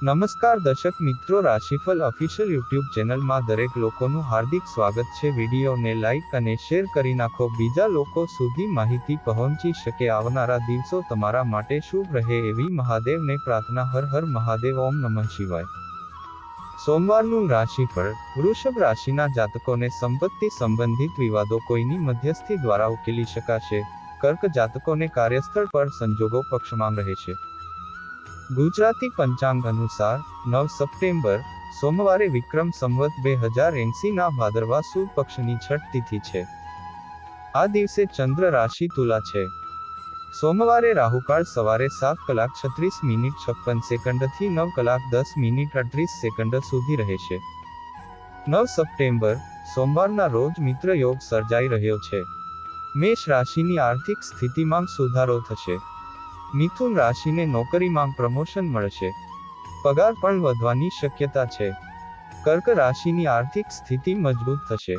નમસ્કાર દર્શક મિત્રો, રાશિફળ ઓફિશિયલ યુટ્યુબ ચેનલમાં દરેક લોકોનું હાર્દિક સ્વાગત છે। વિડીયોને લાઇક અને શેર કરી નાખો, બીજા લોકો સુધી માહિતી પહોંચી શકે। આવનારા દિવસો તમારા માટે શુભ રહે એવી મહાદેવને પ્રાર્થના। હર હર મહાદેવ, ઓમ નમઃ શિવાય। સોમવારનું રાશિફળ। વૃષભ રાશિના જાતકોને સંપત્તિ સંબંધિત વિવાદો કોઈની મધ્યસ્થી દ્વારા ઉકેલી શકાશે। કર્ક જાતકોને કાર્યસ્થળ પર સંજોગો પક્ષમાં રહેશે। ગુજરાતી પંચાંગ અનુસાર 9 સપ્ટેમ્બર સોમવારે વિક્રમ સંવત 2080 ના ભાદરવા સુદ પક્ષની છઠ તિથિ છે। આ દિવસે ચંદ્ર રાશિ તુલા છે। સોમવારે રાહુકાળ સવારે 7:36:56 થી 9:10:38 સુધી રહેશે। 9 સપ્ટેમ્બર સોમવારના રોજ મિત્ર યોગ સર્જાઈ રહ્યો છે। મેષ રાશિની આર્થિક સ્થિતિમાં સુધારો થશે। મિથુન રાશિને નોકરીમાં પ્રમોશન મળશે। પગાર પણ વધવાની શક્યતા છે। કર્ક રાશિની આર્થિક સ્થિતિ મજબૂત થશે।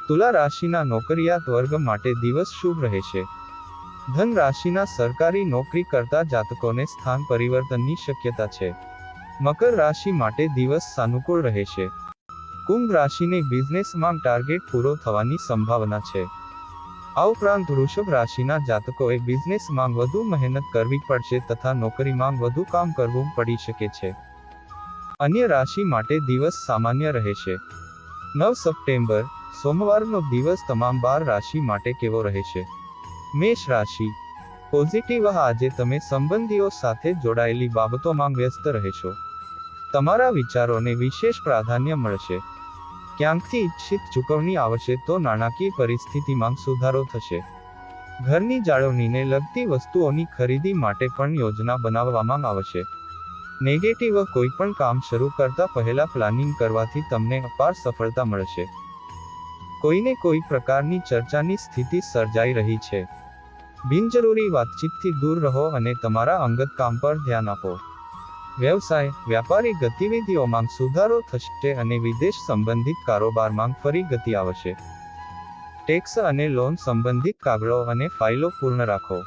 તુલા રાશિના નોકરિયાત વર્ગ માટે દિવસ શુભ રહેશે। ધન રાશિના સરકારી નોકરી કરતા જાતકોને સ્થાન પરિવર્તનની શક્યતા છે। મકર રાશિ માટે દિવસ સાનુકૂળ રહેશે। કુંભ રાશિને બિઝનેસમાં ટાર્ગેટ પૂરો થવાની સંભાવના છે। આ ઉપરાંત વૃષભ રાશિના જાતકોએ બિઝનેસમાં વધુ મહેનત કરવી પડશે તથા નોકરીમાં વધુ કામ કરવું પડી શકે છે। અન્ય રાશિ માટે દિવસ સામાન્ય રહેશે। 9 સપ્ટેમ્બર સોમવારનો દિવસ તમામ 12 રાશિ માટે કેવો રહેશે? મેષ રાશિ। પોઝિટિવ, આજે તમે સંબંધીઓ સાથે જોડાયેલી બાબતોમાં વ્યસ્ત રહેશો। તમારા વિચારોને વિશેષ પ્રાધાન્ય મળશે। ક્યાંકથી ઇચ્છિત ચૂકવણી આવશે તો નાણાકીય પરિસ્થિતિમાં સુધારો થશે। ઘરની જાળવણીને લગતી વસ્તુઓની ખરીદી માટે પણ યોજના બનાવવામાં આવશે। નેગેટિવ, કોઈ પણ કામ શરૂ કરતા પહેલા પ્લાનિંગ કરવાથી તમને અપાર સફળતા મળશે। કોઈને કોઈ પ્રકારની ચર્ચાની સ્થિતિ સર્જાઈ રહી છે। બિનજરૂરી વાતચીતથી દૂર રહો અને તમારા અંગત કામ પર ધ્યાન આપો। વ્યવસાય, વ્યાપારી ગતિવિધિઓમાં સુધારો થશે અને વિદેશ સંબંધિત કારોબારમાં ફરી ગતિ આવશે। ટેક્સ અને લોન સંબંધિત કાગળો અને ફાઇલો પૂર્ણ રાખો।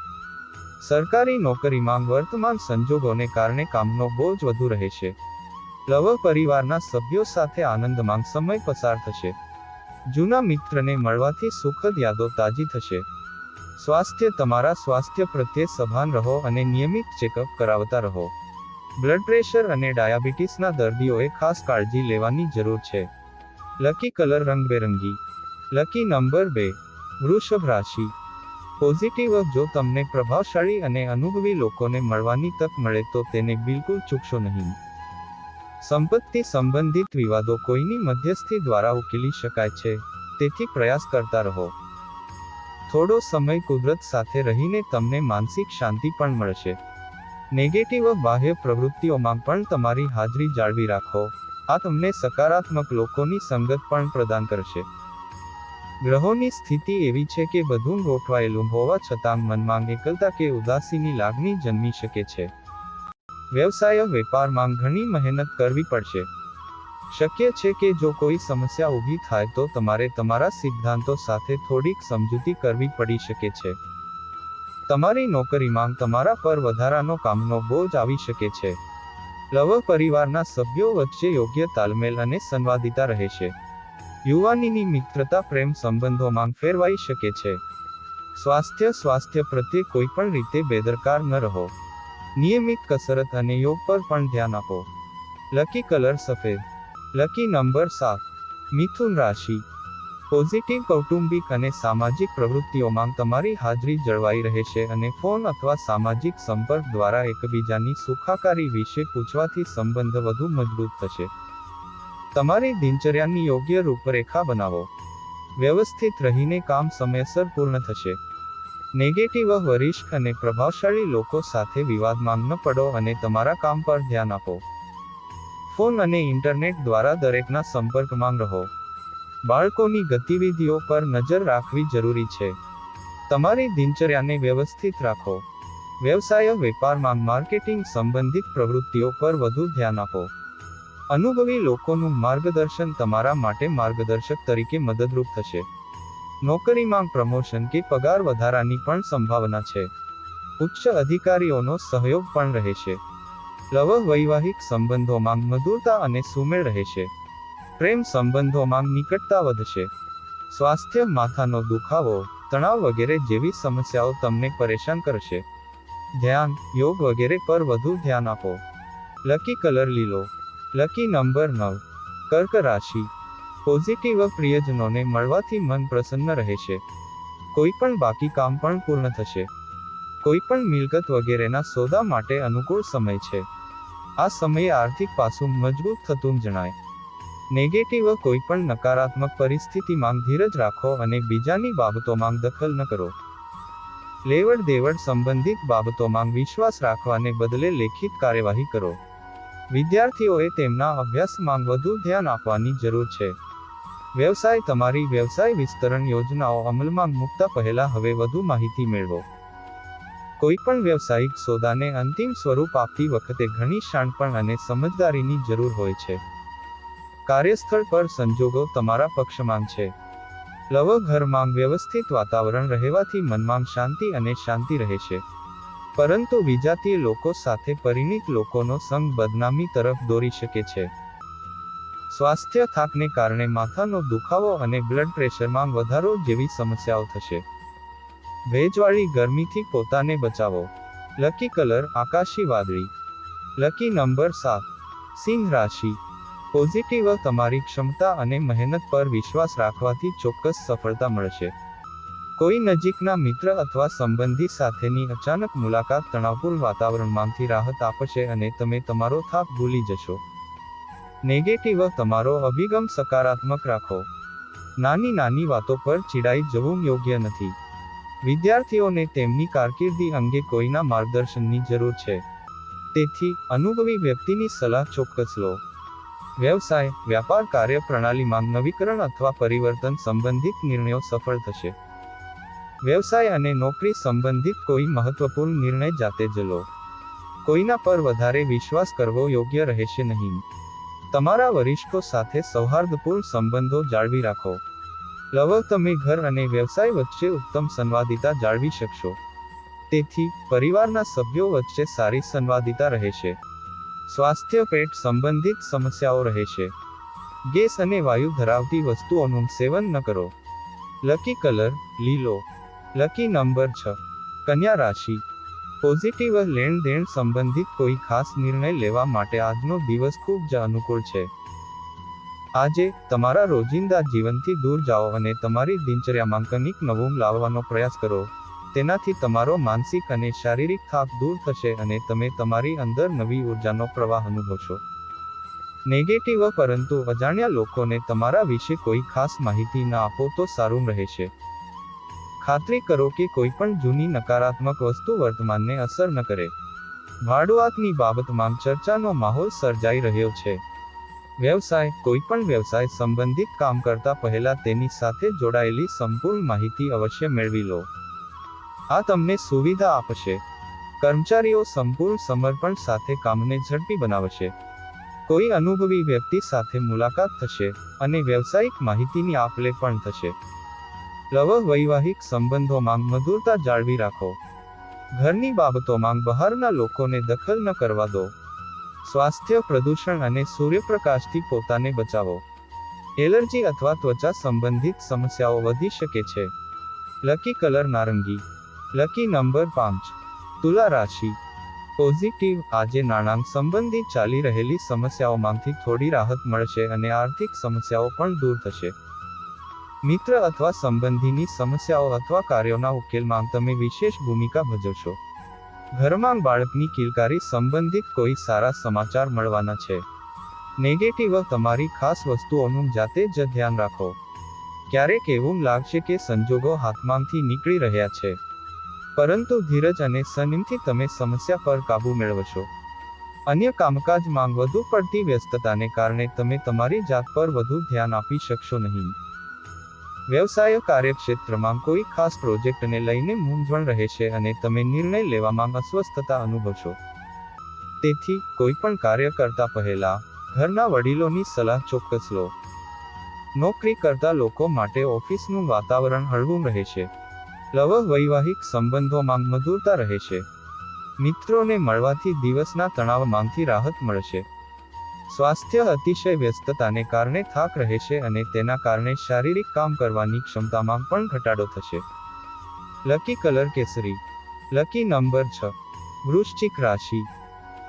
સરકારી નોકરીમાં વર્તમાન સંજોગોને કારણે કામનો બોજ વધુ રહેશે। લવ પરિવારના સભ્યો સાથે આનંદમાં સમય પસાર થશે। જૂના મિત્રને મળવાથી સુખદ યાદો તાજી થશે। સ્વાસ્થ્ય, તમારા સ્વાસ્થ્ય પ્રત્યે સભાન રહો અને નિયમિત ચેકઅપ કરાવતા રહો। બ્લડ પ્રેશર અને ડાયાબિટીસના દર્દીઓએ ખાસ કાળજી લેવાની જરૂર છે। લકી કલર રંગબેરંગી। Lucky number 2। વૃષભ રાશિ। પોઝિટિવ, જો તમને પ્રભાવશાળી અને અનુભવી લોકોને મળવાની તક મળે તો તેને બિલકુલ ચૂકશો નહીં। સંપત્તિ સંબંધિત વિવાદો કોઈની મધ્યસ્થી દ્વારા ઉકેલી શકાય છે, તેથી પ્રયાસ કરતા રહો। થોડો સમય કુદરત સાથે રહીને તમને માનસિક શાંતિ પણ મળશે। નેગેટિવ, બાહ્ય પ્રવૃત્તિઓમાં પણ તમારી હાજરી જાળવી રાખો, આ તમને સકારાત્મક લોકોની સંગત પણ પ્રદાન કરશે। ગ્રહોની સ્થિતિ એવી છે કે બધું ગોઠવાયેલું હોવા છતાં મનમાં એકલતા કે ઉદાસીની લાગણી જન્મી શકે છે। વ્યવસાય, વેપારમાં ઘણી મહેનત કરવી પડશે। શક્ય છે કે જો કોઈ સમસ્યા ઊભી થાય તો તમારે તમારા સિદ્ધાંતો સાથે થોડીક સમજૂતી કરવી પડી શકે છે। તમારી નોકરીમાં તમારા પર વધારાનો કામનો બોજ આવી શકે છે। લવ પરિવારના સભ્યો વચ્ચે યોગ્ય તાલમેલ અને સંવાદિતા રહેશે। યુવાનીની મિત્રતા પ્રેમ સંબંધોમાં ફેરવાઈ શકે છે। સ્વાસ્થ્ય પ્રત્યે કોઈ પણ રીતે બેદરકાર ન રહો। નિયમિત કસરત અને યોગ પર પણ ધ્યાન આપો। લકી કલર સફેદ। Lucky number 7। મિથુન રાશિ। પોઝિટિવ, કૌટુંબિક અને સામાજિક પ્રવૃત્તિઓમાં તમારી હાજરી જળવાઈ રહેશે અને ફોન અથવા સામાજિક સંપર્ક દ્વારા એકબીજાની સુખાકારી વિશે પૂછવાથી સંબંધ વધુ મજબૂત થશે। તમારી દિનચર્યાની યોગ્ય રૂપરેખા બનાવો। વ્યવસ્થિત રહીને કામ સમયસર પૂર્ણ થશે। નેગેટિવ, વરિષ્ઠ અને પ્રભાવશાળી લોકો સાથે વિવાદમાં ન પડો અને તમારા કામ પર ધ્યાન આપો। ફોન અને ઇન્ટરનેટ દ્વારા દરેકના સંપર્કમાં રહો। બાળકોની ગતિવિધિઓ પર નજર રાખવી જરૂરી છે। તમારી દિનચર્યાને વ્યવસ્થિત રાખો। વ્યવસાય, વેપારમાં માર્કેટિંગ સંબંધિત પ્રવૃત્તિઓ પર વધુ ધ્યાન આપો। અનુભવી લોકોનું માર્ગદર્શન તમારા માટે માર્ગદર્શક તરીકે મદદરૂપ થશે। નોકરીમાં પ્રમોશન કે પગાર વધારાની પણ સંભાવના છે। ઉચ્ચ અધિકારીઓનો સહયોગ પણ રહેશે। લવ વૈવાહિક સંબંધોમાં મધુરતા અને સુમેળ રહેશે. પ્રેમ સંબંધોમાં નિકટતા વધશે. સ્વાસ્થ્ય માથાનો દુખાવો, તણાવ વગેરે જેવી સમસ્યાઓ તમને પરેશાન કરશે. ધ્યાન, યોગ વગેરે પર વધુ ધ્યાન આપો. લકી કલર લીલો. Lucky number 9. કર્ક રાશિ. પોઝિટિવ પ્રિયજનોને મળવાથી મન પ્રસન્ન રહેશે. કોઈ પણ બાકી કામ પણ પૂર્ણ થશે. કોઈ પણ મિલકત વગેરેના સોદા માટે અનુકૂળ સમય છે. આ સમયે આર્થિક પાસું મજબૂત થતું જણાય. નેગેટિવ કોઈ પણ નકારાત્મક પરિસ્થિતિમાં ધીરજ રાખો અને બીજાની બાબતોમાં દખલ ન કરો. લેવડ દેવડ સંબંધિત બાબતોમાં વિશ્વાસ રાખવાને બદલે લેખિત કાર્યવાહી કરો. વિદ્યાર્થીઓએ તેમના અભ્યાસમાં વધુ ધ્યાન આપવાની જરૂર છે. વ્યવસાય. તમારી વ્યવસાય વિસ્તરણ યોજનાઓ અમલમાં મૂકતા પહેલા હવે વધુ માહિતી મેળવો. કોઈ પણ વ્યવસાયિક સોદાને અંતિમ સ્વરૂપ આપતી વખતે ઘણી શાણપણ અને સમજદારીની જરૂર હોય છે. કાર્યસ્થળ પર સંજોગો તમારા પક્ષમાં છે. લવ ઘરમાં વ્યવસ્થિત વાતાવરણ રહેવાથી મનમાં શાંતિ અને શાંતિ રહેશે. પરંતુ વિજાતીય લોકો સાથે પરિણીત લોકોનો સંગ બદનામી તરફ દોરી શકે છે. સ્વાસ્થ્ય. થાકને કારણે માથાનો દુખાવો અને બ્લડ પ્રેશરમાં વધારો જેવી સમસ્યાઓ થશે. ભેજવાળી ગરમીથી પોતાને બચાવો. લકી કલર આકાશી વાદળી. Lucky number 7. સિંહ રાશિ. પોઝિટિવ. તમારી ક્ષમતા અને મહેનત પર વિશ્વાસ રાખવાથી ચોક્કસ સફળતા મળશે. કોઈ નજીકના મિત્ર અથવા સંબંધી સાથેની અચાનક મુલાકાત તણાવપૂર્ણ વાતાવરણમાંથી રાહત આપશે અને તમે તમારો થાક ભૂલી જશો. નેગેટિવ. તમારો અભિગમ સકારાત્મક રાખો. નાની નાની વાતો પર ચીડાઈ જવું યોગ્ય નથી. વિદ્યાર્થીઓને તેમની કારકિર્દી અંગે કોઈના માર્ગદર્શનની જરૂર છે. તેથી અનુભવી વ્યક્તિની સલાહ ચોક્કસ લો. વ્યવસાય. વ્યાપાર કાર્ય પ્રણાલીમાં નવીકરણ અથવા પરિવર્તન સંબંધિત નિર્ણયો સફળ થશે. વ્યવસાય અને નોકરી સંબંધિત કોઈ મહત્વપૂર્ણ નિર્ણય જાતે જ લો. કોઈના પર વધારે વિશ્વાસ કરવો યોગ્ય રહેશે નહીં. તમારા વરિષ્ઠો સાથે સૌહાર્દપૂર્ણ સંબંધો જાળવી રાખો. લવ. તમે ઘર અને વ્યવસાય વચ્ચે ઉત્તમ સંવાદિતા જાળવી શકશો. તેથી પરિવારના સભ્યો વચ્ચે સારી સંવાદિતા રહેશે. સ્વાસ્થ્ય. પેટ સંબંધિત સમસ્યાઓ રહેશે. ગેસ અને વાયુ ધરાવતી વસ્તુઓનું સેવન ન કરો. લકી કલર લીલો. Lucky number 6. કન્યા રાશિ. પોઝિટિવ. લેણ દેણ સંબંધિત કોઈ ખાસ નિર્ણય લેવા માટે આજનો દિવસ ખૂબ જ અનુકૂળ છે. આજે તમારા રોજિંદા જીવનથી દૂર જાઓ અને તમારી દિનચર્યામાં કંઈક નવું લાવવાનો પ્રયાસ કરો. તેનાથી તમારો માનસિક અને શારીરિક થાક દૂર થશે અને તમે તમારી અંદર નવી ઉર્જાનો પ્રવાહ અનુભવશો. નેગેટિવ. પરંતુ અજાણ્યા લોકોને તમારા વિશે કોઈ ખાસ માહિતી ન આપો તો સારું રહેશે. ખાતરી કરો કે કોઈ પણ જૂની નકારાત્મક વસ્તુ વર્તમાનને અસર ન કરે. ભાડુઆતની બાબતમાં ચર્ચાનો માહોલ સર્જાઈ રહ્યો છે. વ્યવસાય. કોઈ પણ વ્યવસાય સંબંધિત કામ કરતા પહેલા તેની સાથે જોડાયેલી સંપૂર્ણ માહિતી અવશ્ય મેળવી લો. આ તમને સુવિધા આપશે. કર્મચારીઓ સંપૂર્ણ સમર્પણ સાથે કામને ઝડપી બનાવશે. કોઈ અનુભવી વ્યક્તિ સાથે મુલાકાત થશે અને વ્યવસાયિક માહિતીની આપ-લે પણ થશે. લવ. વૈવાહિક સંબંધોમાં મધુરતા જાળવી રાખો. ઘરની બાબતોમાં બહારના લોકોને દખલ ન કરવા દો. સ્વાસ્થ્ય. પ્રદૂષણ અને સૂર્યપ્રકાશથી પોતાને બચાવો. એલર્જી અથવા ત્વચા સંબંધિત સમસ્યાઓ વધી શકે છે. લકી કલર નારંગી. Lucky number 5. તુલા રાશિ. પોઝિટિવ. આજે નાણાં સંબંધિત ચાલી રહેલી સમસ્યાઓમાંથી થોડી રાહત મળશે અને આર્થિક સમસ્યાઓ પણ દૂર થશે. મિત્ર અથવા સંબંધીની સમસ્યાઓ અથવા કાર્યોના ઉકેલમાં તમે વિશેષ ભૂમિકા ભજવશો. ઘરમાં બાળકની કિલકારી સંબંધિત કોઈ સારા સમાચાર મળવાના છે. નેગેટિવ. તમારી ખાસ વસ્તુઓનું જાતે જ ધ્યાન રાખો. ક્યારેક એવું લાગશે કે સંજોગો હાથમાંથી નીકળી રહ્યા છે. પરંતુ ધીરજ અને સંયમથી તમે સમસ્યા પર કાબૂ મેળવશો. અન્ય કામકાજમાં વધુ પડતી વ્યસ્તતાને કારણે તમે તમારી જાત પર વધુ ધ્યાન આપી શકશો નહીં. વ્યવસાય. કાર્યક્ષેત્રમાં કોઈ ખાસ પ્રોજેક્ટને લઈને મૂંઝવણ રહેશે અને તમે નિર્ણય લેવામાં અસ્વસ્થતા અનુભવશો. તેથી કોઈ પણ કાર્ય કરતા પહેલા ઘરના વડીલોની સલાહ ચોક્કસ લો. નોકરી કરતા લોકો માટે ઓફિસનું વાતાવરણ હળવું રહેશે. લવ. વૈવાહિક સંબંધોમાં મધુરતા રહેશે. મિત્રોને મળવાથી દિવસના તણાવમાંથી રાહત મળશે. સ્વાસ્થ્ય અતિશય વ્યસ્તતાને કારણે થાક રહેશે અને તેના કારણે શારીરિક કામ કરવાની ક્ષમતામાં પણ ઘટાડો થશે. લકી કલર કેસરી. Lucky number 6. વૃશ્ચિક રાશિ.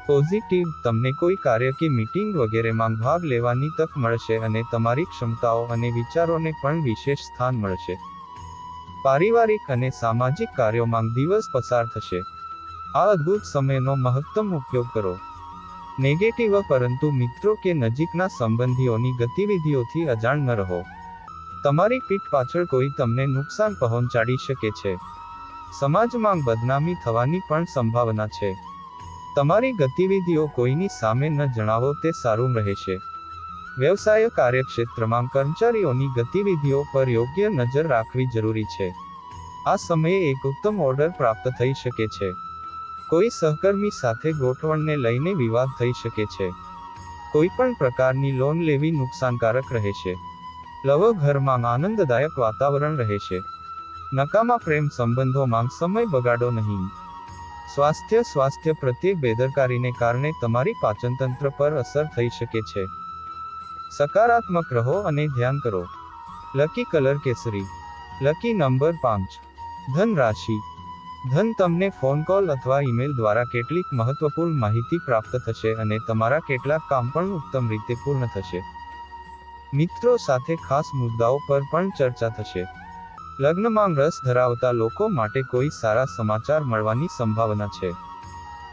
પોઝિટિવ, તમને કોઈ કાર્ય કે મીટિંગ વગેરેમાં ભાગ લેવાની તક મળશે અને તમારી ક્ષમતાઓ અને વિચારોને પણ વિશેષ સ્થાન મળશે. પારિવારિક અને સામાજિક કાર્યોમાં દિવસ પસાર થશે. આ અદ્ભુત સમયનો મહત્તમ ઉપયોગ કરો. નેગેટિવ, પરંતુ મિત્રો કે નજીકના સંબંધીઓની ગતિવિધિઓથી અજાણ ન રહો. તમારી પીઠ પાછળ કોઈ તમને નુકસાન પહોંચાડી શકે છે. સમાજમાં બદનામી થવાની પણ સંભાવના છે. તમારી ગતિવિધિઓ કોઈની સામે ન જણાવો તે સારું રહેશે. વ્યવસાય કાર્યક્ષેત્રમાં કર્મચારીઓની ગતિવિધિઓ પર યોગ્ય નજર રાખવી જરૂરી છે. આ સમયે એક ઉત્તમ ઓર્ડર પ્રાપ્ત થઈ શકે છે. કોઈ સહકર્મી સાથે ગોઠવણને લઈને વિવાદ થઈ શકે છે. કોઈ પણ પ્રકારની લોન લેવી નુકસાનકારક રહેશે. લવ, ઘરમાં આનંદદાયક વાતાવરણ રહેશે. નકામા પ્રેમ સંબંધોમાં સમય બગાડો નહીં. સ્વાસ્થ્ય પ્રત્યે બેદરકારીને કારણે તમારી પાચનતંત્ર પર અસર થઈ શકે છે. સકારાત્મક રહો અને ધ્યાન કરો. લકી કલર કેસરી. Lucky number 5. ધન રાશિ. ધન, તમને ફોન કોલ અથવા ઈમેલ દ્વારા કેટલીક મહત્વપૂર્ણ માહિતી પ્રાપ્ત થશે અને તમારા કેટલાક કામ પણ ઉત્તમ રીતે પૂર્ણ થશે. મિત્રો સાથે ખાસ મુદ્દાઓ પર પણ ચર્ચા થશે. લગ્નમાં રસ ધરાવતા લોકો માટે કોઈ સારા સમાચાર મળવાની સંભાવના છે.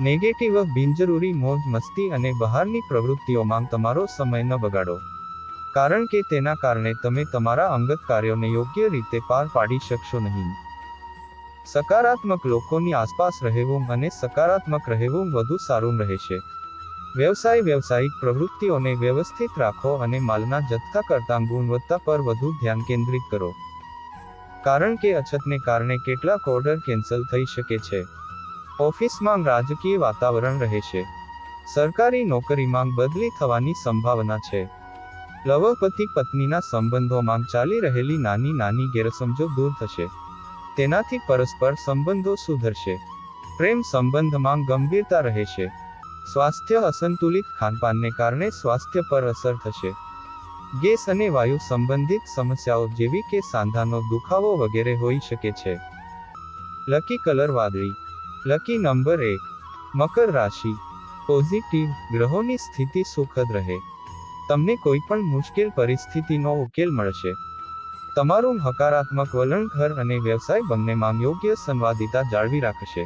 નેગેટિવ, બિનજરૂરી મોજ મસ્તી અને બહારની પ્રવૃત્તિઓમાં તમારો સમય ન બગાડો, કારણ કે તેના કારણે તમે તમારા અંગત કાર્યોને યોગ્ય રીતે પાર પાડી શકશો નહીં. સકારાત્મક લોકોની આસપાસ રહેવું અને સકારાત્મક રહેવું વધુ સારું રહેશે. વ્યવસાયિક પ્રવૃત્તિઓને વ્યવસ્થિત રાખો અને માલના જથ્થા કરતાં ગુણવત્તા પર વધુ ધ્યાન કેન્દ્રિત કરો, કારણ કે અછતને કારણે કેટલાક ઓર્ડર કેન્સલ થઈ શકે છે. ઓફિસમાં રાજકીય વાતાવરણ રહેશે. સરકારી નોકરીમાં બદલી થવાની સંભાવના છે. લવ, પતિ પત્નીના સંબંધોમાં ચાલી રહેલી નાની ગેરસમજો દૂર થશે. તેનાથી પરસ્પર સંબંધો સુધરશે. પ્રેમ સંબંધમાં ગંભીરતા રહેશે. સ્વાસ્થ્ય, અસંતુલિત ખાનપાનને કારણે સ્વાસ્થ્ય પર અસર થશે. ગેસ અને વાયુ સંબંધિત સમસ્યાઓ જેવી કે સાંધાનો દુખાવો વગેરે હોઈ શકે છે. લકી કલર વાદળી. Lucky number 1. મકર રાશિ. પોઝિટિવ, ગ્રહોની સ્થિતિ સુખદ રહે. તમને કોઈ પણ મુશ્કેલ પરિસ્થિતિનો ઉકેલ મળશે. તમારું હકારાત્મક વલણ ઘર અને વ્યવસાય બંનેમાં યોગ્ય સંવાદિતા જાળવી રાખશે.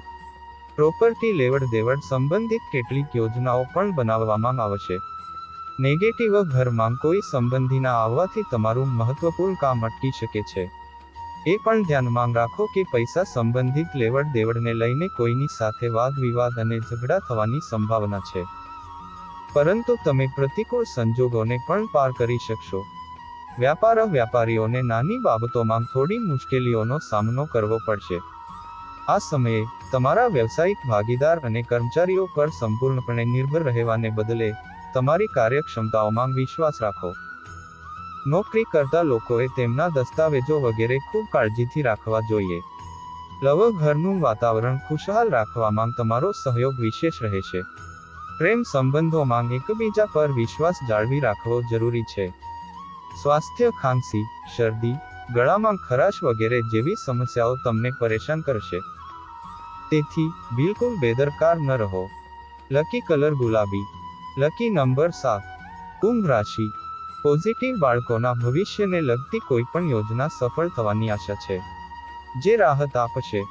પ્રોપર્ટી લેવડ દેવડ સંબંધિત કેટલીક યોજનાઓ પણ બનાવવામાં આવશે. નેગેટિવ, ઘરમાં કોઈ સંબંધીના આવવાથી તમારું મહત્વપૂર્ણ કામ અટકી શકે છે. એ પણ ધ્યાનમાં રાખો કે પૈસા સંબંધિત લેવડ દેવડને લઈને કોઈની સાથે વાદ વિવાદ અને ઝઘડા થવાની સંભાવના છે. પરંતુ તમે પ્રતિકૂળ સંજોગોને પણ પાર કરી શકશો. વ્યાપારીઓને નાની બાબતોમાં થોડી મુશ્કેલીઓનો સામનો કરવો પડશે. આ સમયે તમારા વ્યવસાયિક ભાગીદાર અને કર્મચારીઓ પર સંપૂર્ણપણે નિર્ભર રહેવાને બદલે તમારી કાર્યક્ષમતાઓમાં વિશ્વાસ રાખો. નોકરી કરતા લોકોએ તેમના દસ્તાવેજો વગેરે ખૂબ કાળજીથી રાખવા જોઈએ. લવ, ઘરનું વાતાવરણ ખુશહાલ રાખવામાં તમારો સહયોગ વિશેષ રહેશે. પ્રેમ સંબંધોમાં એકબીજા પર વિશ્વાસ જાળવી રાખવો જરૂરી છે. સ્વાસ્થ્ય, ખાંસી, શરદી, ગળામાં ખરાશ વગેરે જેવી સમસ્યાઓ તમને પરેશાન કરશે. તેથી બિલકુલ બેદરકાર ન રહો. લકી કલર ગુલાબી. Lucky number 7. કુંભ રાશિ. પોઝિટિવ, બાળકોના ભવિષ્યને લગતી કોઈ પણ યોજના સફળ થવાની આશા છે, જે રાહત આપશે.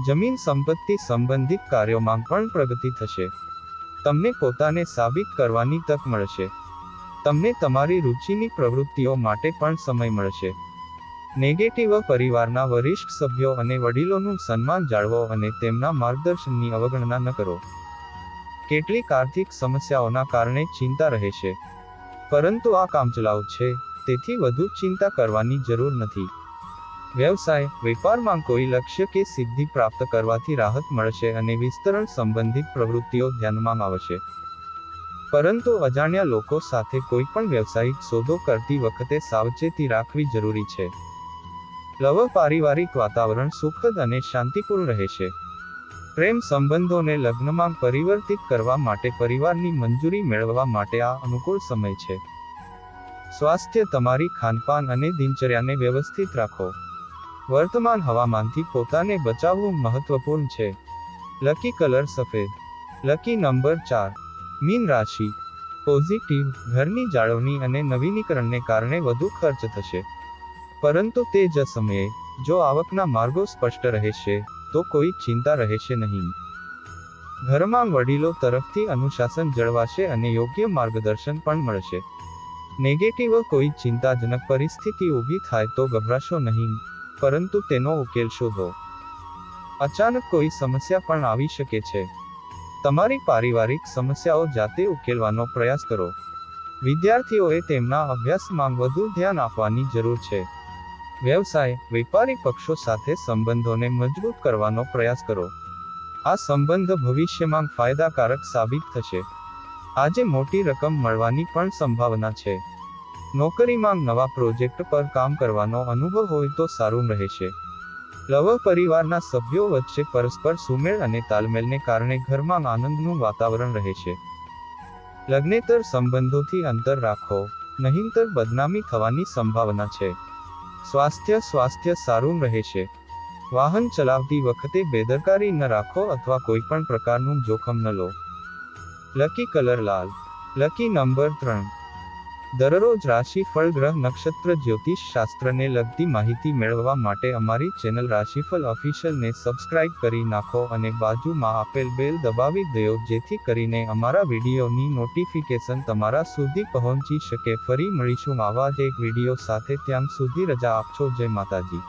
જમીન સંપત્તિ સંબંધિત કાર્યોમાં પણ પ્રગતિ થશે. તમને પોતાને સાબિત કરવાની તક મળશે. તમને તમારી રુચિની પ્રવૃત્તિઓ માટે પણ સમય મળશે. નેગેટિવ, પરિવારના વરિષ્ઠ સભ્યો અને વડીલોનું સન્માન જાળવો અને તેમના માર્ગદર્શનની અવગણના ન કરો. કેટલીક આર્થિક સમસ્યાઓના કારણે ચિંતા રહેશે, પરંતુ આ કામચલાઉ છે, તેથી વધુ ચિંતા કરવાની જરૂર નથી. વેપારમાં કોઈ લક્ષ્ય કે સિદ્ધિ પ્રાપ્ત કરવાથી રાહત મળશે અને વિસ્તરણ સંબંધિત પ્રવૃત્તિઓ ધ્યાનમાં આવશે. પરંતુ અજાણ્યા લોકો સાથે કોઈ પણ વ્યવસાયિક સોદો કરતી વખતે સાવચેતી રાખવી જરૂરી છે. લવ, પારિવારિક વાતાવરણ સુખદ અને શાંતિપૂર્ણ રહેશે. પ્રેમ સંબંધોને લગ્નમાં પરિવર્તિત કરવા માટે પરિવારની મંજૂરી મેળવવા માટે આ અનુકૂળ સમય છે. સ્વાસ્થ્ય. તમારી ખાનપાન અને દિનચર્યાને વ્યવસ્થિત રાખો. વર્તમાન હવામાનથી પોતાને બચાવવું મહત્વપૂર્ણ છે. લકી કલર સફેદ. Lucky number 4. મીન રાશિ. પોઝિટિવ. ઘરની જાળવણી અને નવીનીકરણને કારણે વધુ ખર્ચ થશે, પરંતુ તે જ સમયે જો આવકના માર્ગો સ્પષ્ટ રહેશે તો કોઈ ચિંતા રહેશે નહીં. ઘરમાં વડીલો તરફથી અનુશાસન જળવાશે અને યોગ્ય માર્ગદર્શન પણ મળશે. નેગેટિવ. કોઈ ચિંતાજનક પરિસ્થિતિ ઊભી થાય તો ગભરાશો નહીં, પરંતુ તેનો ઉકેલ શોધો. અચાનક કોઈ સમસ્યા પણ આવી શકે છે. તમારી પારિવારિક સમસ્યાઓ જાતે ઉકેલવાનો પ્રયાસ કરો. વિદ્યાર્થીઓએ તેમના અભ્યાસમાં વધુ ધ્યાન આપવાની જરૂર છે. વ્યવસાય. વેપારી પક્ષો સાથે સંબંધોને મજબૂત કરવાનો પ્રયાસ કરો. આ સંબંધ ભવિષ્યમાં ફાયદાકારક સાબિત થશે. આજે મોટી રકમ મળવાની પણ સંભાવના છે. નોકરીમાં નવા પ્રોજેક્ટ પર કામ કરવાનો અનુભવ હોય તો સારું રહેશે. લવ. પરિવારના સભ્યો વચ્ચે પરસ્પર સુમેળ અને તાલમેલને કારણે ઘરમાં આનંદનું વાતાવરણ રહેશે. લગ્નેતર સંબંધોથી અંતર રાખો, નહીંતર બદનામી થવાની સંભાવના છે. સ્વાસ્થ્ય સારું રહેશે. વાહન ચલાવતી વખતે બેદરકારી ન રાખો અથવા કોઈ પણ પ્રકારનું જોખમ ન લો. લકી કલર લાલ. Lucky number 3. દરરોજ રાશિફળ, ગ્રહ, નક્ષત્ર, જ્યોતિષ શાસ્ત્રને લગતી માહિતી મેળવવા માટે અમારી ચેનલ રાશિફળ ઓફિશિયલને સબસ્ક્રાઇબ કરી નાખો અને બાજુમાં આપેલ બેલ દબાવી દો, જેથી કરીને અમારા વિડીયોની નોટિફિકેશન તમારા સુધી પહોંચી શકે. ફરી મળીશું આવા જ એક વિડીયો સાથે. ત્યાં સુધી રજા આપશો. જય માતાજી.